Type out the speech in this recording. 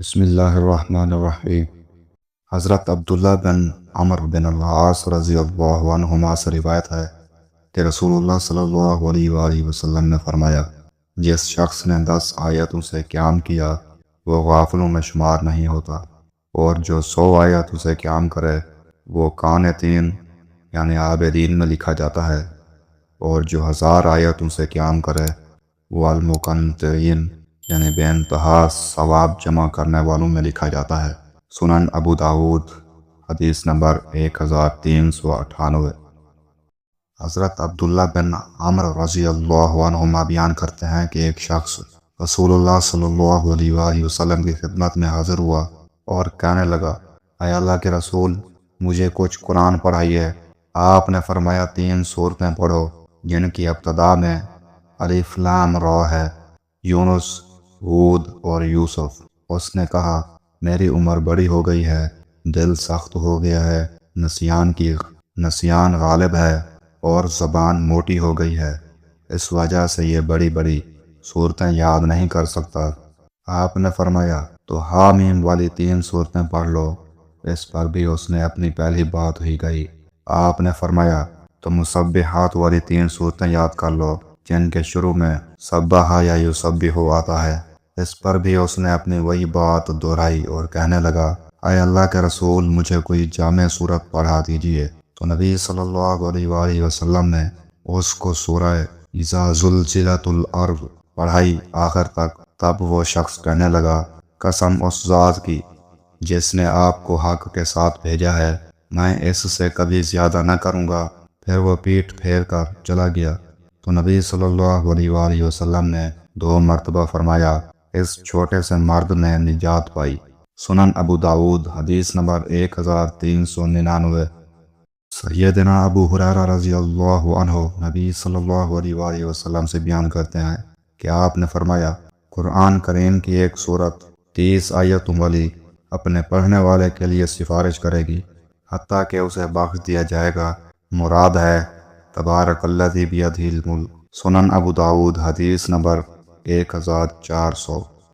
بسم اللہ الرحمن الرحیم۔ حضرت عبداللہ بن عمرو بن العاص رضی اللہ عنہما سے روایت ہے کہ رسول اللہ صلی اللہ علیہ وآلہ وسلم نے فرمایا، جس شخص نے 10 آیتوں سے قیام کیا وہ غافلوں میں شمار نہیں ہوتا، اور جو 100 آیتوں سے قیام کرے وہ قانتین یعنی عابدین میں لکھا جاتا ہے، اور جو 1000 آیتوں سے قیام کرے وہ المقنطین یعنی بے انتہا ثواب جمع کرنے والوں میں لکھا جاتا ہے۔ سنن ابو داود حدیث نمبر 1398۔ حضرت عبداللہ بن عمرو رضی اللہ عنہما بیان کرتے ہیں کہ ایک شخص رسول اللہ صلی اللہ علیہ وآلہ وسلم کی خدمت میں حاضر ہوا اور کہنے لگا، اے اللہ کے رسول، مجھے کچھ قرآن پڑھائیے۔ آپ نے فرمایا 3 سورتیں پڑھو جن کی ابتدا میں الف لام را ہے، یونس، ہود اور یوسف۔ اس نے کہا، میری عمر بڑی ہو گئی ہے، دل سخت ہو گیا ہے، نسیان غالب ہے اور زبان موٹی ہو گئی ہے، اس وجہ سے یہ بڑی بڑی صورتیں یاد نہیں کر سکتا۔ آپ نے فرمایا، تو حامیم والی 3 صورتیں پڑھ لو۔ اس پر بھی اس نے اپنی پہلی بات ہی کہی۔ آپ نے فرمایا، تو مسبحات والی 3 صورتیں یاد کر لو جن کے شروع میں سبح یا یسبح آتا ہے۔ اس پر بھی اس نے اپنی وہی بات دہرائی اور کہنے لگا، اے اللہ کے رسول، مجھے کوئی جامع صورت پڑھا دیجیے۔ تو نبی صلی اللہ علیہ وآلہ وسلم نے اس کو سورہ اذا زلزلت الارض پڑھائی آخر تک۔ تب وہ شخص کہنے لگا، قسم اس ذات کی جس نے آپ کو حق کے ساتھ بھیجا ہے، میں اس سے کبھی زیادہ نہ کروں گا۔ پھر وہ پیٹھ پھیر کر چلا گیا۔ تو نبی صلی اللہ علیہ وآلہ وسلم نے 2 مرتبہ فرمایا، اس چھوٹے سے مرد نے نجات پائی۔ سنن ابو داود حدیث نمبر 1399۔ سیدنا ابو ہریرہ رضی اللہ عنہ نبی صلی اللہ علیہ وآلہ وسلم سے بیان کرتے ہیں کہ آپ نے فرمایا، قرآن کریم کی ایک سورت 30 آیتوں والی اپنے پڑھنے والے کے لیے سفارش کرے گی حتیٰ کہ اسے بخش دیا جائے گا۔ مراد ہے تبارک الذی بیدہ الملک۔ سنن ابو داود حدیث نمبر 1400۔